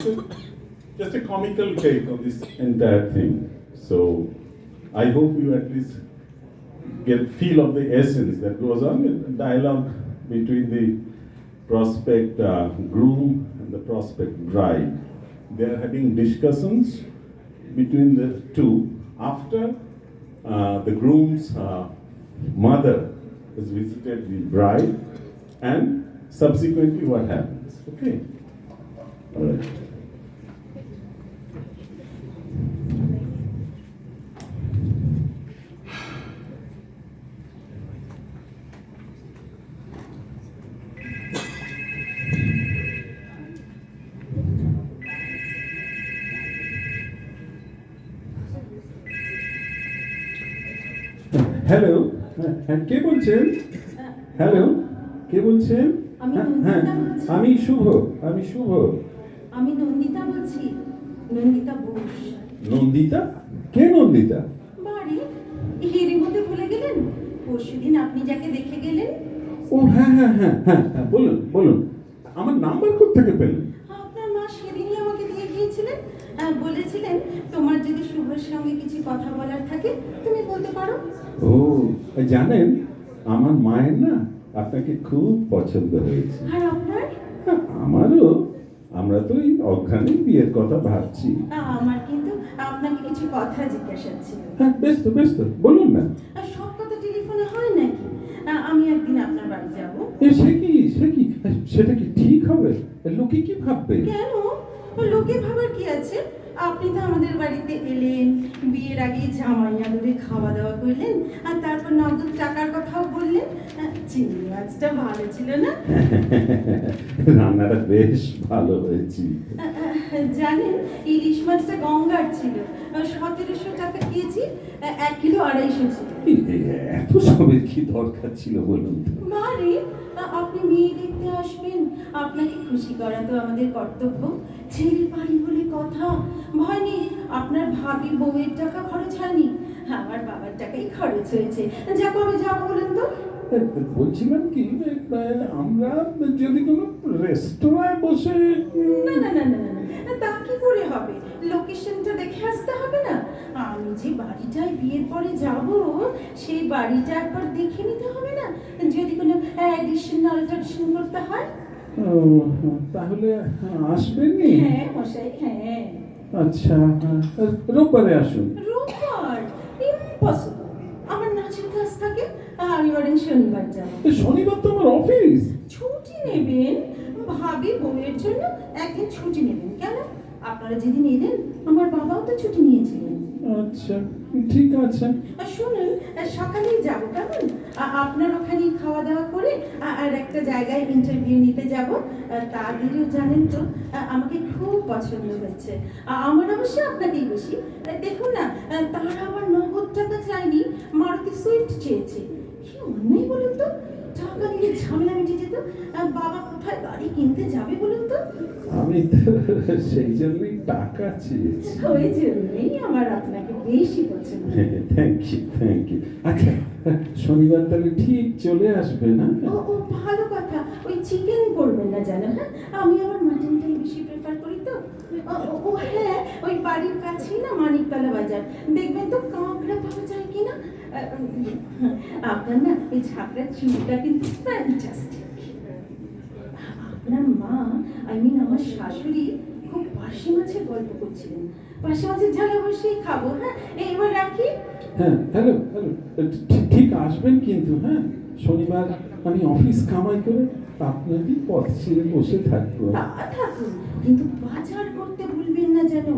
just a comical take on this entire thing. So I hope you at least get a feel of the essence that goes on in dialogue between the prospect groom and the prospect bride. They are having discussions between the two after the groom's mother has visited the bride, and subsequently what happens. Okay. All right. Hello, হ্যাঁ কে বলছেন? Hello, কে বলছেন? হ্যাঁ, আমি শুভ। আমি নন্দিতা বলছি, নন্দিতা বোস। নন্দিতা? কে নন্দিতা? বাড়ি হিড়ির মধ্যে ভুলে গেলেন? পরশুদিন আপনি যাকে দেখে গেলেন। ও হ্যাঁ হ্যাঁ হ্যাঁ হ্যাঁ হ্যাঁ, বলুন বলুন। আমার নাম্বার কোত্থেকে পেলেন? আপনার মা সেদিনই আমাকে দিয়ে গিয়েছিলেন, বলেছিলেন তোমার যদি শুভর সঙ্গে কিছু কথা বলার থাকে তুমি বলতে পারো। ও জানেন, আমার মায়ের না আপনাকে খুব পছন্দ হয়েছে। আর আপনার? আমারও। আমরা তো এই অজ্ঞানে বিয়ের কথা ভাবছি। আমার কিন্তু আপনাকে কিছু কথা জিজ্ঞাসা ছিল। হ্যাঁ ব্যস্ত ব্যস্ত, বলুন না। সব কথা টেলিফোনে হয় নাকি? আমি একদিন আপনার বাড়ি যাব। সে কি সেটা কি ঠিক হবে? লোকে কি ভাববে? কেন? লোকে ভাবার কি আছে? আপনি তো আমাদের বাড়িতে এলেন, বিয়ের আগে জামাই আদরে খাওয়া দাওয়া করলেন, আর তারপর নগদ টাকার কথাও বললেন। চিংড়ি মাছটা ভালো ছিল না? রান্নাটা বেশ ভালো হয়েছে। জানেন, ইলিশ মাছটা গঙ্গার ছিল, 1700 টাকা কেজি, 1 কিলো 250 ছিল। এত সবের কি দরকার ছিল বলুন? মারে, আপনি মেয়ে দেখতে আসবেন, আপনাকে খুশি করা তো আমাদের কর্তব্য। ছেলের বাড়ি বলে কথা, ভয় নেই আপনার ভাবি বউয়ের টাকা খরচ হয়নি, আমার বাবার টাকাই খরচ হয়েছে। যা কবে যাবো বলেন তো? বলছিলাম কি, আমরা যদি কোনো রেস্তোরাঁয় বসে। না না না না না, তা কি করে হবে? লোকেশনটা দেখে আসতে হবে না? আমি যে বাড়িটায় বিয়ের পরে যাব, সেই বাড়িটা একবার দেখে নিতে হবে না? যদি কোনো অ্যাডিশন অল্টারেশন করতে হয়। তাহলে আসবেনই? হ্যাঁ মশাই, হ্যাঁ। আচ্ছা, রোববারে আসুন। রোববার? ইম্পসিবল, আমার নাচের ক্লাস থাকে, আমি বরং শনিবার যাব। শনিবার তো আমার অফিস। ছুটি নেবেন? ভাবি বউয়ের জন্য একদিন ছুটি নেবেন কেন? আপনারা যেদিন এলেন আমার বাবাও তো ছুটি নিয়েছিলেন। আচ্ছা ঠিক আছে। শুনুন, সকালেই যাব কেমন? আপনার ওখানে খাওয়া দাওয়া করে আর একটা জায়গায় ইন্টারভিউ নিতে যাব। তাদেরও জানেন তো আমাকে খুব পছন্দ হয়েছে। আমার অবশ্য আপনাকেই বেশি। দেখুন না, তারা আবার নগদ টাকা চায়নি, মারুতি সুইফট চেয়েছে। কি অন্যায় বলুন তো? টাকা নিয়ে ঝামেলা মিটে যেত। বাবা কোথায় গাড়ি কিনতে যাবে বলুন তো? আমি তো সেই জন্যই টাকা চেয়েছি। ওই জন্যই আমার আপনাকে বেশি পছন্দ। Thank you. আচ্ছা, শনিবার তাহলে ঠিক চলে আসবে না? ও ভালো কথা। ওই চিকেন করবেন না জানো? হ্যাঁ, আমি আবার মাটনটাই বেশি প্রেফার করি তো। ও হ্যাঁ, ওই বাড়ির কাছেই না মানিকতলা বাজার, দেখবেন তো কাঁকড়া পাওয়া যায় কিনা। আপনার না ওই ঝাঁকড়ার চুলটা কিন্তু ফ্যান্টাস্টিক। আপনার মা, আমার শাশুড়ি খুব পার্শে মাছের গল্প করছিলেন। পার্শে মাছের ঝাল অবশ্যই খাবো। হ্যাঁ, এইবার রাখি। হ্যাঁ হ্যালো, ঠিক আসবেন কিন্তু। হ্যাঁ, শনিবার আমি অফিস কামাই করে আপনারই পথ ছেড়ে বসে থাকবো। থাকুন, কিন্তু বাজার করতে ভুলবেন না যেন।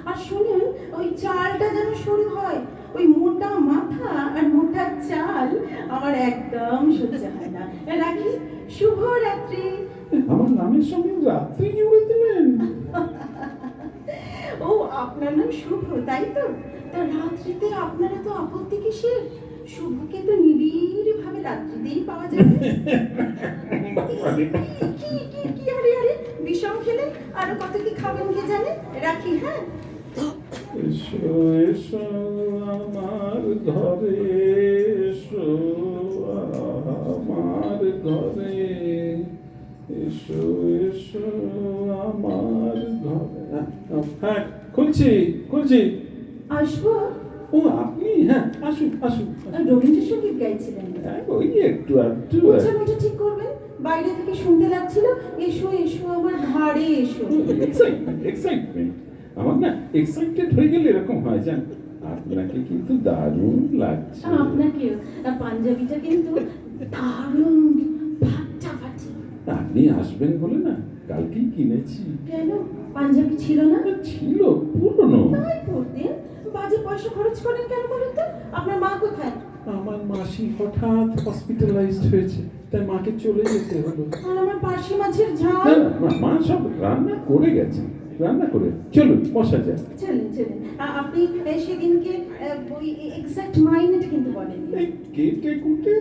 আর শুনুন, ওই চালটা যেন সরু হয়। ওই মোটা মাথা আর মোটা চাল আমার একদম সহ্য হয় না। রাখি, শুভ রাত্রি। আমার নামের সঙ্গে রাত্রি জুড়ে দিলেন? ও আপনার নাম শুভ তাই তো? তা রাত্রিতে আপনারা তো আপত্তি কিসের? শুভকে তো নিবিড় ভাবে রাত্রিতেই পাওয়া যাবে। কি আরে বিষম খেলে আরো কত কি খাবেন কে জানে। রাখি, হ্যাঁ। এসো এসো আমার ঘরে, এসো আমার ঘরে, এসো এসো আমার ঘরে। হ্যাঁ, খুলছি খুলছি। আসবো? ও আপনি? হ্যাঁ, আসুন আসুন। রবীন্দ্রসঙ্গীত গাইছিলেন? হ্যাঁ, ওই একটু একটু। উচ্চারণটা ঠিক করবেন। বাইরে থেকে শুনতে লাগছিল, এসো এসো আমার ঘাড়ে এসো। এক্সাইটমেন্ট এক্সাইটমেন্ট, আমার না এক্সাইটেড হয়ে গেলে এরকম হয় জান। আপনাকে কিন্তু দারুণ লাগছে। আপনাকেও। পাঞ্জাবিটা কিন্তু দারুণ ফাটাফাটি। আপনি আসবেন বলে না কালকেই কিনেছি। কেন পাঞ্জাবি ছিল না? ছিল, পুরনো। তাই পড়তেন? বাজে পয়সা খরচ করেন কেন বলুন তো? আপনার মা কোথায়? আমার মাসি হঠাৎ হসপিটালাইজড হয়েছে, তাই মাকে চলে যেতে হলো। আর আমার পার্শে মাছের ঝাল। না না, মা সব রান্না করে গেছে, রান্না করে। চলুন বসা যায়। চলেন চলেন। আপনি সেদিনকে ওই এক্সাক্ট মাইনেটা কিন্তু বলেন। এই কেটে কুটে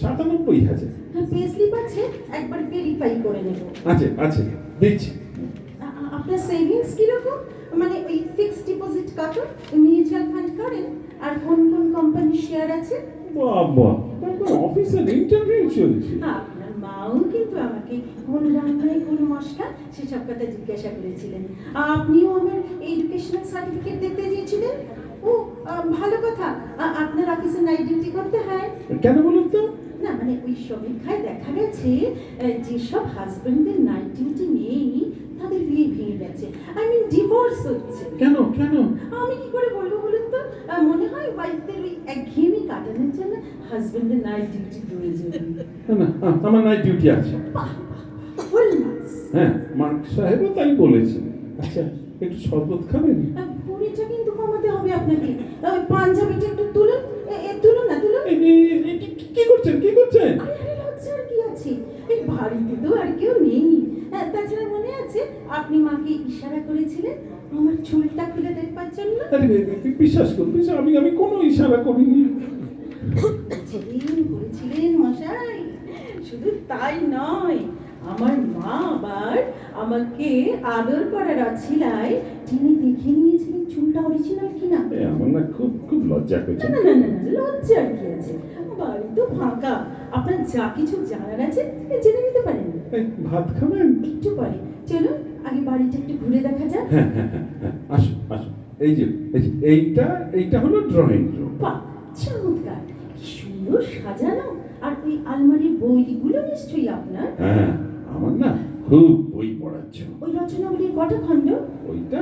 97,000। পে স্লিপ আছে, একবার ভেরিফাই করে নেব। আছে আছে, দিচ্ছি। আপনার সেভিংস কিরকম? মানে ওই ফিক্সড ডিপোজিট কত, মিউচুয়াল ফান্ড করেন, আর কোন কোন কোম্পানির শেয়ার আছে? বাবা, তারপর অফিসের ইন্টারভিউ চলছে। আপনার মাও কিন্তু আমাকে কোন রান্নায় কোন মশলা সেসব কথা জিজ্ঞাসা করেছিলেন। আপনিও আমার এডুকেশনাল সার্টিফিকেট দেখতে দিয়েছিলেন। ও ভালো কথা। আপনার অফিসে নাইট ডিউটি করতে হয়? কেন বলুন তো? না মানে ওই সমীক্ষায় দেখা গেছে যেসব হাজবেন্ডের নাইট ডিউটি নেই তাদের বিয়ে ভেঙে গেছে, আই মিন ডিভোর্স হচ্ছে। কেন কেন? আমি কি করে বলবো বলুন তো? মনে হয় ওয়াইফদের ওই একঘেয়েমি কাটানোর জন্য হাজবেন্ডের নাইট ডিউটি প্রয়োজন। না না, আমার নাইট ডিউটি আছে। Full marks. হ্যাঁ, মার্ক সাহেবও তাই বলেছেন। আচ্ছা, একটু শরবত খাবেন? ভুঁড়িটা কিন্তু কমাতে হবে আপনাকে। ওই পাঞ্জাবিটা একটু তুলুন। তুলুন না তুলুন। কি করছেন কি করছেন? আরে লজ্জার কি আছে? এই বাড়িতে তো আর কেউ নেই। তাছাড়া মনে আছে আপনি মাকে ইশারা করেছিলেন আমার চুলটা খুলে দেখবার জন্য? আরে বিশ্বাস করুন, আমি কোনো ইশারা করিনি। করেছিলেন মশাই। শুধু তাই নয়, আমার মা আবার আমাকে আদর করার অছিলায় তিনি দেখে নিয়েছিলেন চুলটা অরিজিনাল কিনা। আমার না খুব খুব লজ্জা করছে। না না না না, লজ্জার কি আছে? বাড়ি তো ফাঁকা, আপনার যা কিছু জানার আছে জেনে নিতে পারেন। ভাত খাবেন? একটু পরে। চলুন আগে বাড়িটা একটু ঘুরে দেখা যাক। হ্যাঁ হ্যাঁ হ্যাঁ, আসুন আসুন। এই যে এইটা হলো ড্রয়িং রুম। বাহ, চমৎকার, কি সুন্দর সাজানো। আর ওই আলমারির বইগুলো নিশ্চয়ই আপনার? হ্যাঁ, আমার না খুব বই পড়াচ্ছ। ওই রচনাবলীর কটা খণ্ড? ওইটা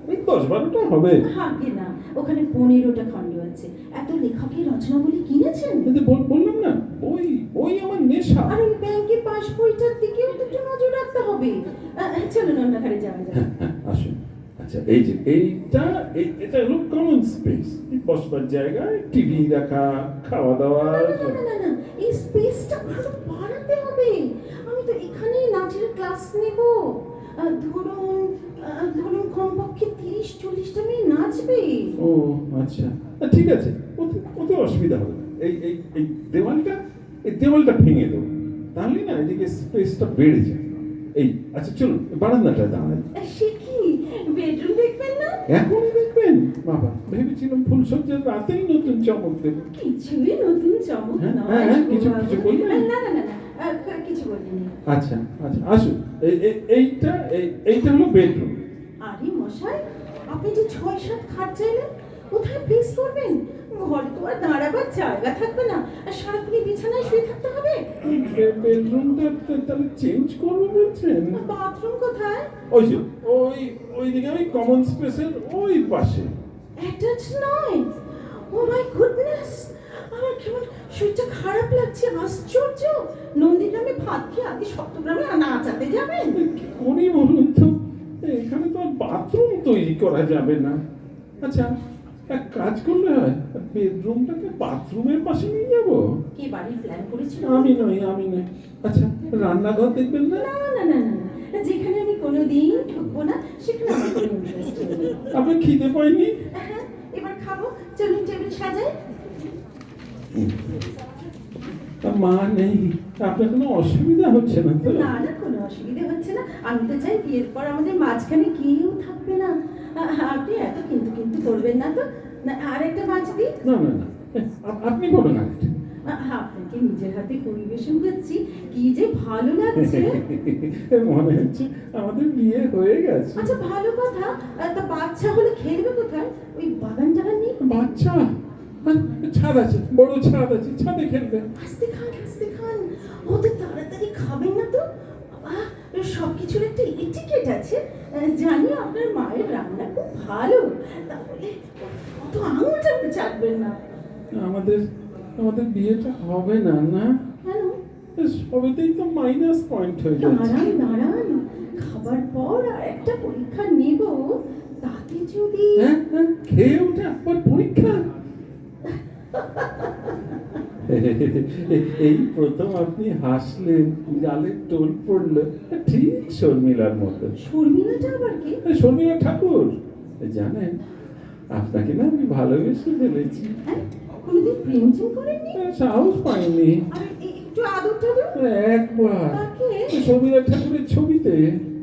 ওই 10-12টা হবে। আগে না, ওখানে 15টা খণ্ড আছে। এত লেখকের রচনাবলী কিনেছেন? কিন্তু বললাম না, বই বই আমার নেশা। আর ওই ব্যাংকের পাস বইটার দিকেও তো একটু নজর রাখতে হবে। চলুন অন্য ঘরে যাওয়া যাক। আসুন। আচ্ছা, এই যে এটা হলো কমন স্পেস, বসবার জায়গায় টিভি দেখা, খাওয়া দাওয়া। না না না না না, এই স্পেসটা আরো বাড়াতে হবে। আমি তো এখানেই নাচের ক্লাস নেব। ধরুন কমপক্ষে 30-40টা মেয়ে নাচবে। ও আচ্ছা, ঠিক আছে, ওতে অসুবিধা হবে না। এই দেওয়ালটা ভেঙে দেবো, তাহলে না এদিকে স্পেসটা বেড়ে যায়। আচ্ছা চলুন বারান্দাটা দাঁড়াই। সে কি, বেডরুম দেখবেন না? এখনই দেখবেন? বাবা, ভেবেছিলাম ফুলসজ্জার রাতেই নতুন চমক দেবো। কিছুই নতুন চমক হ্যাঁ, নয়। হ্যাঁ, কিছু বলবেন? না না না না, কিছু বলিনি। আচ্ছা আচ্ছা, আসুন। এইটা হলো বেডরুম। আরে মশাই, আপনি যে 6-7 খাট চাইলেন, কোথায় প্লেস করবেন? ঘরে তো আর দাঁড়াবার জায়গা থাকবে না, আর সারাক্ষণ বিছানায় শুয়ে থাকতে হবে। বেডরুমটা তাহলে চেঞ্জ করবো বলছেন? বাথরুম কোথায়? ওই যে ওইদিকে ওই কমন স্পেসের ওই পাশে। অ্যাটাচ নয়? ও মাই গুডনেস, আমার কেমন শরীরটা খারাপ লাগছে, আশ্চর্য। নন্দীগ্রামে ভাত খেয়ে আগে সপ্তগ্রামে নাচাতে যাবেন? কি করি বলুন তো, এখানে তো আর বাথরুম তৈরি করা যাবে না। আচ্ছা, এক কাজ করলে হয়, বেডরুমটাকে বাথরুমের পাশে নিয়ে যাবো। কি বাড়ির প্ল্যান করেছিল? আমি নই। আচ্ছা, রান্নাঘর দেখবেন না? না না না না না, যেখানে আমি কোনোদিন ঢুকবো না সেখানে আমার কোনো ইন্টারেস্ট নেই। আপনার খিদে পায়নি? হ্যাঁ, এবার খাবো। চলুন টেবিল সাজাই। মা নেই, আপনার কোনো অসুবিধা হচ্ছে না তো? না না, কোনো অসুবিধা হচ্ছে না। আমি তো চাই বিয়ের পর আমাদের মাঝখানে কেউ থাকবে না। আপনি এত কিন্তু করবেন না তো? না, আর একটা মাছ দিই? না না না, আপনি বলুন আরেকটা। আপনাকে নিজের হাতে পরিবেশন করছি, কি যে ভালো লাগছে। মনে হচ্ছে আমাদের বিয়ে হয়ে গেছে। আচ্ছা ভালো কথা, তা বাচ্চা হলে খেলবে কোথায়? ওই বাগান টাগান নেই? বাচ্চা ছাদ আছে, বড় ছাদ আছে, ছাদে খেলবে। আস্তে খান, আস্তে খান, অত তাড়াতাড়ি খাবেন না তো। আহ, সবকিছুর একটা এটিকেট আছে। জানি আপনার মায়ের রান্না খুব ভালো, তাহলে অত আঙুলটা চাটবেন না। আমাদের আমাদের বিয়েটা হবে না, না? কেন? সবেতেই তো মাইনাস পয়েন্ট হয়ে যাচ্ছে। দাঁড়ান দাঁড়ান, খাবার পর আর একটা পরীক্ষা নেব, তাতে যদি হ্যাঁ হ্যাঁ, খেয়ে ওঠা আবার পরীক্ষা। এই প্রথম আপনি হাসলেন, গালের টোল পড়লো, ঠিক শর্মিলার মতো। শর্মিলাটা আবার কি? শর্মিলা ঠাকুর, জানেন আপনাকে না আমি ভালোবেসে ফেলেছি। হ্যাঁ? কোনোদিন প্রেম টেম করেননি? সাহস পাইনি। আর একটু আদর টাদর? একবার কাকে? শর্মিলা ঠাকুরের ছবিতে।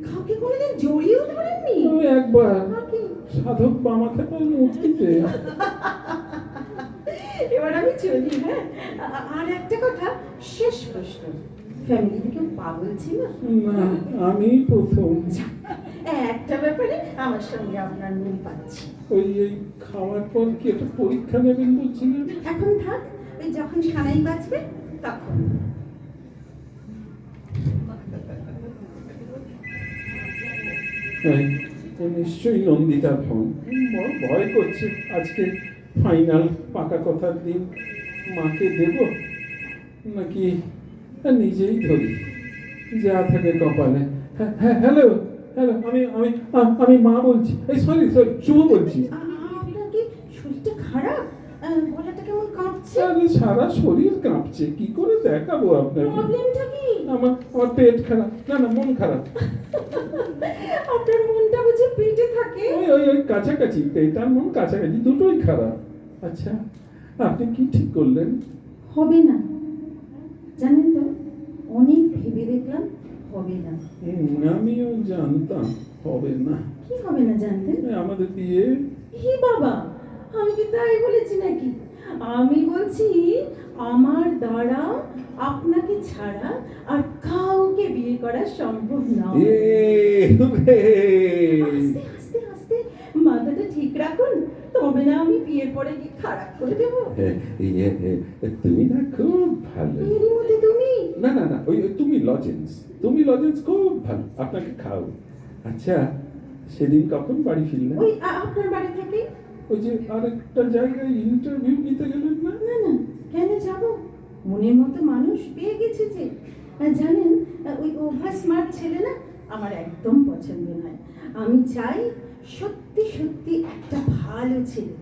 কাউকে কোনোদিন জড়িয়েও ধরেননি? একবার কাকে? সাধক বামা খেপার মূর্তিতে। এবার আমি চলি, হ্যাঁ? আর একটা কথা, শেষ প্রশ্ন, ফ্যামিলিতে কেউ পাগল ছিল? না, আমি প্রথম। একটা ব্যাপারে আমার সঙ্গে আপনার মিল পাচ্ছি। এই খাওয়ার পর কি একটা পরীক্ষা নেবেন বলছিলেন? এখন থাক, ওই যখন সানাই বাজবে তখন। নিশ্চয়ই নন্দিতার ফোন। বড় ভয় করছে, আজকে ফাইনাল পাকা কথার দিন। মাকে দেব নাকি নিজেই ধরি, যা থাকে কপালে। হ্যাঁ হ্যাঁ, হ্যালো হ্যালো, আমি আমি আমি মা বলছি। এই সরি সরি, শুভ বলছি। আপনার কি শরীরটা খারাপ? গলাটা কেমন কাঁপছে? আরে সারা শরীর কাঁপছে, কি করে দেখাবো আপনাকে? প্রবলেমটা কি? আমার পেট খারাপ। না না, মন খারাপ। আপনার মনটা বুঝি পেটে থাকে? ওই কাছাকাছি, পেট আর মন কাছাকাছি, দুটোই খারাপ। আচ্ছা, আপনি কি ঠিক করলেন? হবে না, জানেন তো, অনেক ভেবে দেখলাম হবে না। আমিও জানতাম হবে না। কি হবে না জানতেন? আমাদের বিয়ে। হি বাবা, আমি কি তাই বলেছি নাকি? আমি বলছি আমার দ্বারা আপনাকে ছাড়া আর কাউকে বিয়ে করা সম্ভব নয়। আস্তে আস্তে আস্তে মাথাটা ঠিক রাখুন, তবে না আমি বিয়ের পরে কি খারাপ করে দেবো। তুমি না খুব ভালো। এরই মধ্যে তুমি? না না না, ওই তুমি লজেন্স খুব ভালো, আপনাকে খাও। আচ্ছা, সেদিন কখন বাড়ি ফিরলেন? ওই আপনার বাড়ি থেকে। ওই যে আরেকটা জায়গায় ইন্টারভিউ নিতে গেলেন না? না না, কেন যাব? মনের মতো মানুষ পেয়ে গেছে যে। জানেন, ওই ওভার স্মার্ট ছেলে না আমার একদম পছন্দ নয়। আমি চাই সত্যি সত্যি একটা ভালো ছেলে।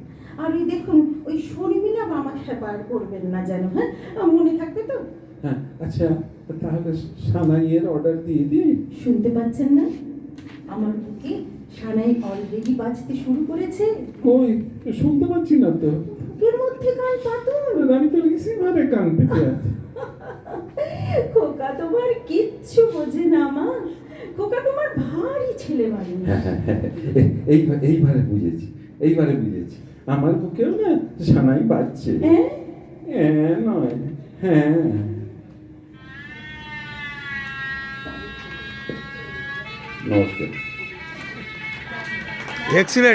আর ওই দেখুন, ওই শর্মিলা মামা খেপার করবেন না যেন, হ্যাঁ? মনে থাকবে তো? হ্যাঁ, আচ্ছা তাহলে সানাইয়ের অর্ডার দিয়ে দিই। শুনতে পাচ্ছেন না? আমার বুকে সানাই অলরেডি বাজতে শুরু করেছে। কই, শুনতে পাচ্ছি না তো। বুকের মধ্যে কান পাতুন। আমি তো রিসিভারে কান পেতে আছি। খোকা তোমার কিচ্ছু বোঝে না মা, খোকা তোমার ভারী ছেলে মানুষ। এইবারে বুঝেছি, আমার বুকেও না সানাই বাজছে। হ্যাঁ নয়, হ্যাঁ। নমস্কার। Excellent.